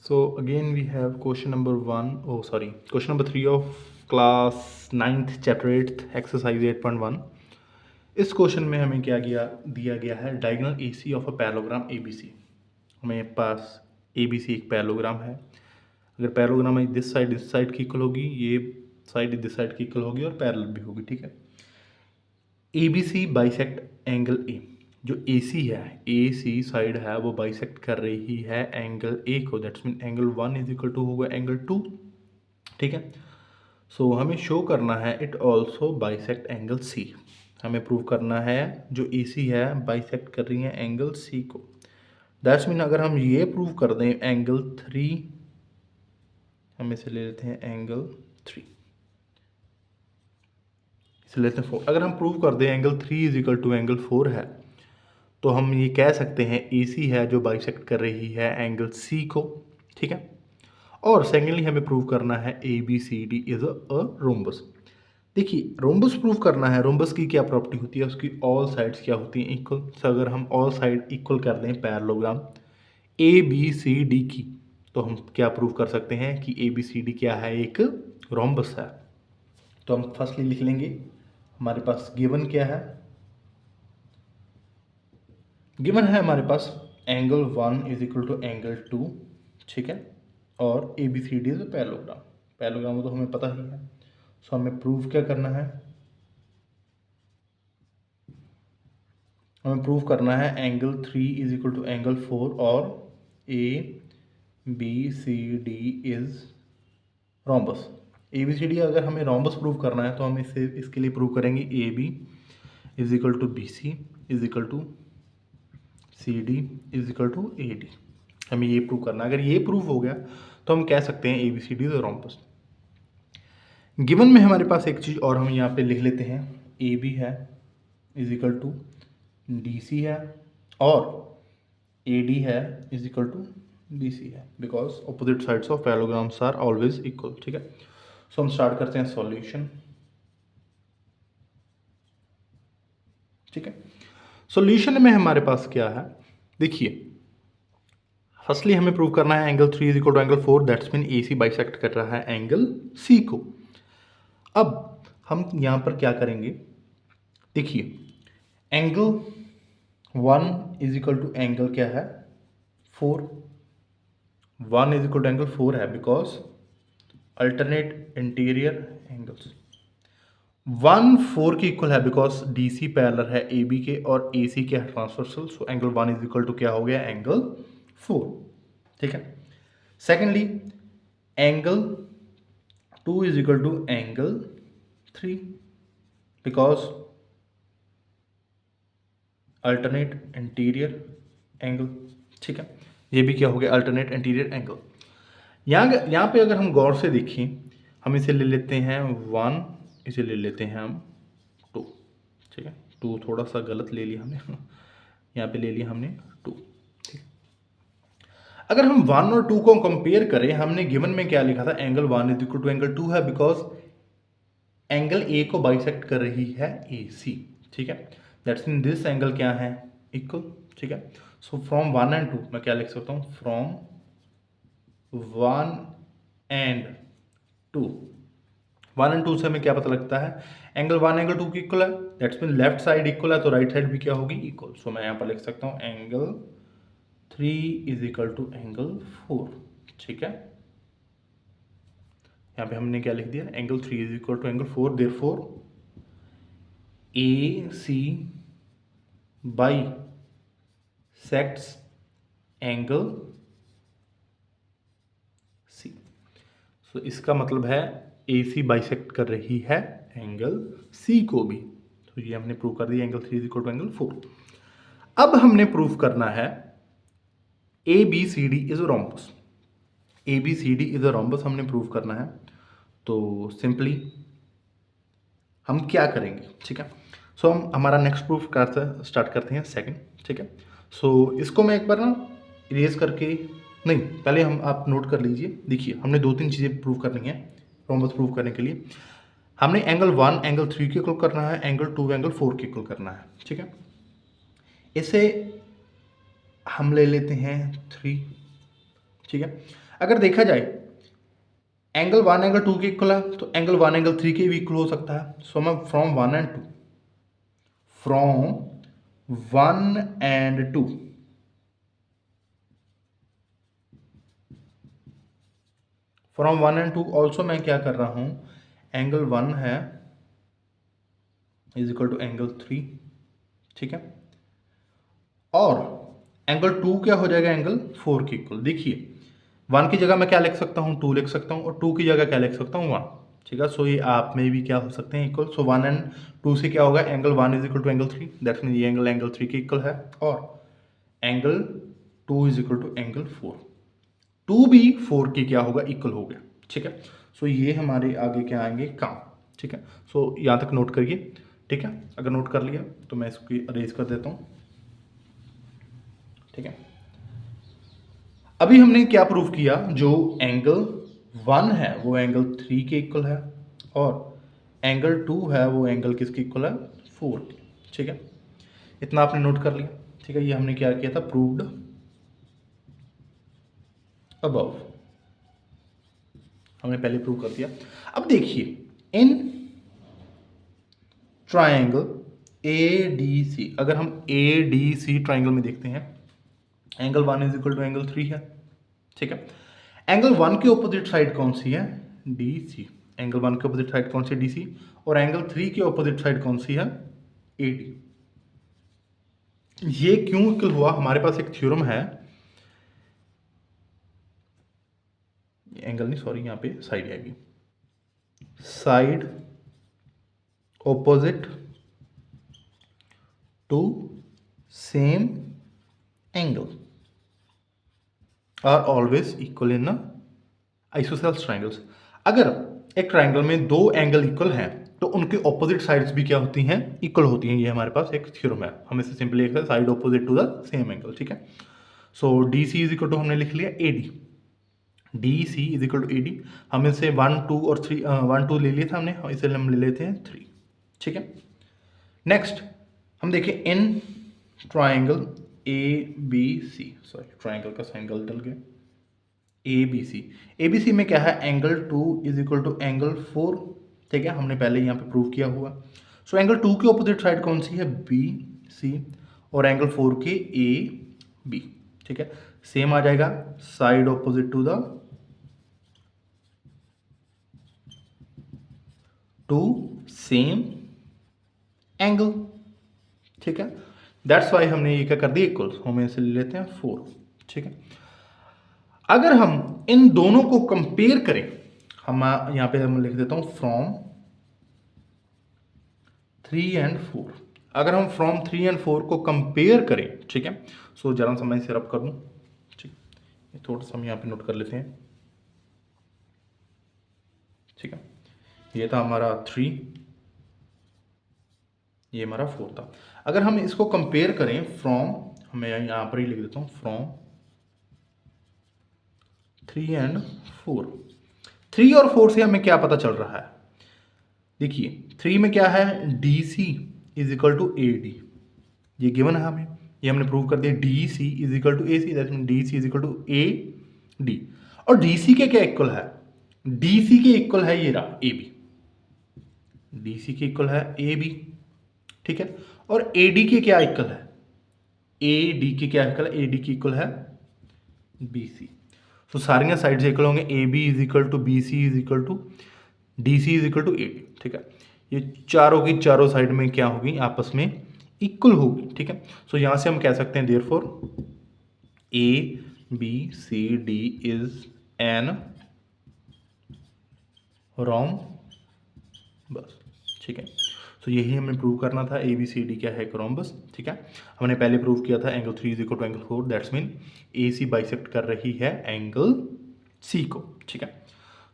So again we have question number 3 of class 9th chapter 8th exercise 8.1। इस question में हमें क्या दिया गया है diagonal AC of a parallelogram ABC। हमें पास ABC एक पैरेललोग्राम है। अगर पैरेललोग्राम है दिस साइड की इक्वल होगी, ये साइड दिस साइड की इक्वल होगी और पैरेलल भी होगी, ठीक है। ABC बाइसेक्ट एंगल A, जो AC है, AC साइड है वो बाइसेक्ट कर रही है एंगल A को, that's mean angle 1 is equal to होगा एंगल 2, ठीक है। सो हमें शो करना है it also bisect angle C। हमें प्रूव करना है जो AC है बाइसेक्ट कर रही है एंगल C को। दैट्स मीन अगर हम ये प्रूव कर दें एंगल 3, हम इसे ले लेते हैं एंगल 3, इसे लेते हैं 4। अगर हम प्रूव कर दें angle 3 is equal to angle 4 है, तो हम ये कह सकते हैं AC है जो बाइसेक्ट कर रही है एंगल C को, ठीक है। और सेकेंडली हमें प्रूव करना है ABCD इज अ रोम्बस। देखिए रोम्बस प्रूव करना है, रोम्बस की क्या प्रॉपर्टी होती है, उसकी ऑल साइड्स क्या होती हैं इक्वल। तो अगर हम ऑल साइड इक्वल कर दें पैरेललोग्राम ABCD की, तो हम क्या प्रूव कर सकते हैं कि ABCD क्या है, एक रोम्बस है। तो हम फर्स्टली लिख लेंगे, हमारे पास गिवन क्या है, गिवन है हमारे पास angle 1 is equal to angle 2, ठीक है। और ABCD इज पैरेललोग्राम, पैरेललोग्राम तो हमें पता ही है। सो हमें प्रूव क्या करना है, हमें प्रूव करना है angle 3 is equal to angle 4 और ABCD इज रोम्बस। ABCD अगर हमें रोम्बस प्रूव करना है तो हम इसके लिए प्रूव करेंगे AB is equal to BC is equal to CD is equal to AD। हमें ये प्रूव करना है। अगर ये प्रूव हो गया तो हम कह सकते हैं ABCD इज रोम्बस। गिवन में हमारे पास एक चीज़ और हम यहाँ पे लिख लेते हैं, AB है इज इक्वल टू DC है और AD है इज इक्वल टू BC है, because opposite sides of parallelograms are always equal, ठीक है। सो हम स्टार्ट करते हैं सॉल्यूशन, ठीक है। सॉल्यूशन में हमारे पास क्या है, देखिए फर्स्टली हमें प्रूव करना है angle 3 is equal to angle 4, that's mean AC bisect कर रहा है एंगल C को। अब हम यहाँ पर क्या करेंगे, देखिए angle 1 is equal to angle क्या है 4, 1 इज इक्वल टू एंगल 4 है बिकॉज अल्टरनेट इंटीरियर एंगल्स। 1 4 की इक्वल है बिकॉज DC पैरेलल है AB के और AC के transversal. So angle 1 is equal to क्या हो गया एंगल 4, ठीक है। Secondly angle 2 is equal to angle 3 because alternate interior angle, ठीक है। ये भी क्या हो गया अल्टरनेट इंटीरियर एंगल। यहाँ पे अगर हम गौर से देखें, हम इसे ले लेते हैं 1, इसे ले लेते हैं हम 2, ठीक है। 2 थोड़ा सा गलत ले लिया हमने यहाँ पे ले लिया हमने 2, ठीक। अगर हम 1 और 2 को कंपेयर करें, हमने गिवन में क्या लिखा था, angle 1 is equal to angle 2 है बिकॉज एंगल A को बाइसेक्ट कर रही है AC, ठीक है। दैट्स मीन दिस एंगल क्या है इक्वल, ठीक है। सो फ्रॉम 1 एंड 2 मैं क्या लिख सकता हूँ, फ्रॉम 1 एंड 2, 1 एंड 2 से हमें क्या पता लगता है, एंगल 1 एंगल 2 की इक्वल है, that's mean left side equal है तो राइट साइड भी क्या होगी इक्वल। सो मैं यहाँ पर लिख सकता हूँ angle 3 is equal to angle 4, ठीक है। यहाँ पे हमने क्या लिख दिया, angle 3 is equal to angle 4, therefore AC bisects angle C। So इसका मतलब है AC बाइसेक्ट कर रही है एंगल C को भी। तो ये हमने प्रूव कर दिया angle 3 is equal to angle 4। अब हमने प्रूव करना है ABCD is a rhombus. ABCD is a rhombus हमने प्रूव करना है, तो सिंपली हम क्या करेंगे, ठीक है। सो हम हमारा नेक्स्ट प्रूफ स्टार्ट करते हैं सेकंड, ठीक है। सो इसको मैं एक बार ना इरेज करके, नहीं पहले हम आप नोट कर लीजिए। देखिए हमने 2-3 चीज़ें प्रूव करनी है रोम्बस प्रूव करने के लिए। हमने एंगल 1 एंगल 3 के इक्वल करना है, एंगल 2 एंगल 4 के इक्वल करना है, ठीक है। इसे हम ले लेते हैं 3, ठीक है। अगर देखा जाए एंगल 1 एंगल 2 के इक्वल है तो एंगल 1 एंगल 3 के भी इक्वल हो सकता है। सो मैं from 1 and 2 from 1 and 2 also मैं क्या कर रहा हूं, एंगल 1 है इज इक्वल टू एंगल 3, ठीक है, और एंगल 2 क्या हो जाएगा, एंगल 4 के इक्वल। देखिए 1 की जगह मैं क्या लिख सकता हूँ, 2 लिख सकता हूँ, और 2 की जगह क्या लिख सकता हूँ, 1, ठीक है। सो ये आप में भी क्या हो सकते हैं, इक्वल। सो 1 एंड 2 से क्या होगा, angle 1 is equal to angle 3, that's mean ये एंगल 3 के इक्वल है, और angle 2 is equal to angle 4, 2 भी 4 की क्या होगा, इक्वल हो गया, ठीक है। सो ये हमारे आगे क्या आएंगे, काम, ठीक है। सो यहाँ तक नोट करिए, ठीक है। अगर नोट कर लिया तो मैं इसको अरेज कर देता हूँ, ठीक है। अभी हमने क्या प्रूव किया, जो एंगल 1 है वो एंगल 3 के इक्वल है, और एंगल 2 है वो एंगल किसके इक्वल है, 4 के, ठीक है। इतना आपने नोट कर लिया, ठीक है। ये हमने क्या किया था, प्रूव्ड अबव, हमने पहले प्रूव कर दिया। अब देखिए इन ट्राइंगल ADC, अगर हम ADC ट्राइंगल में देखते हैं, angle 1 is equal to angle 3 है, ठीक है। एंगल 1 की ऑपोजिट साइड कौन सी है, DC, एंगल 1 की ऑपोजिट साइड कौन सी, DC, और एंगल 3 की ऑपोजिट साइड कौन सी है, AD। ये क्यों इक्वल हुआ, हमारे पास एक थ्योरम है, एंगल नहीं सॉरी, यहाँ पे साइड आएगी, side opposite to same angle are always equal in isosceles triangles. अगर एक ट्राइंगल में दो एंगल इक्वल हैं तो उनके ऑपोजिट साइड्स भी क्या होती हैं, इक्वल होती हैं। ये हमारे पास एक थ्योरम है, हम इसे सिंपली लिखते हैं side opposite to the same angle, ठीक है। So D C is equal to हमने लिख लिया AD, DC is equal to AD। हम इसे 1 2 और 3 1 2 ले लिया था हमने, इसे हम ले लेते हैं 3, ठीक है। नेक्स्ट हम देखें in triangle ABC, sorry triangle का साइन गलत डल गया, ABC में क्या है, angle 2 is equal to angle 4, ठीक है, हमने पहले यहाँ पे प्रूव किया हुआ। सो एंगल 2 की ऑपोजिट साइड कौन सी है, BC, और एंगल 4 के AB, ठीक है। सेम आ जाएगा, side opposite to the same angle, ठीक है। दैट्स वाई हमने ये क्या कर दिया, इक्वल, हम इसे ले लेते हैं 4, ठीक है। अगर हम इन दोनों को कंपेयर करें, हम यहां पे हम लिख देता हूं फ्रॉम 3 एंड 4, अगर हम फ्रॉम 3 एंड 4 को कंपेयर करें, ठीक है। सो जरा सा मैं इसे रब कर दूं, ठीक, थोड़ा सा हम यहां पे नोट कर लेते हैं, ठीक है। ये था हमारा 3, ये हमारा 4 था। अगर हम इसको कंपेयर करें फ्रॉम, मैं यहां पर ही लिख देता हूं फ्रॉम 3 एंड 4, 3 और 4 से हमें क्या पता चल रहा है, देखिए 3 में क्या है, DC is equal to AD, ये गिवन है हमें, ये हमने प्रूव कर दिया। DC is equal to AC, that mean DC is equal to AD, और DC के क्या इक्वल है, DC के इक्वल है ये रहा AB, DC के इक्वल है AB, ठीक है। और AD के क्या इक्वल है, AD के क्या इक्वल है, AD के इक्वल है BC। तो सारी साइड इक्वल होंगे, AB is equal to BC is equal to DC is equal to AD, ठीक है। ये चारों की चारों साइड में क्या होगी, आपस में इक्वल होगी, ठीक है। सो यहां से हम कह सकते हैं therefore ABCD is an rhombus, ठीक है। तो यही हमें प्रूव करना था, ABCD क्या है, एक रोम्बस, ठीक है। हमने पहले प्रूव किया था angle 3 is equal to angle 4, that's mean AC bisect कर रही है एंगल C को, ठीक है।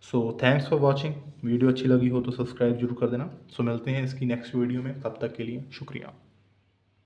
So thanks for watching, video अच्छी लगी हो तो सब्सक्राइब जरूर कर देना। सो मिलते हैं इसकी नेक्स्ट वीडियो में, तब तक के लिए शुक्रिया।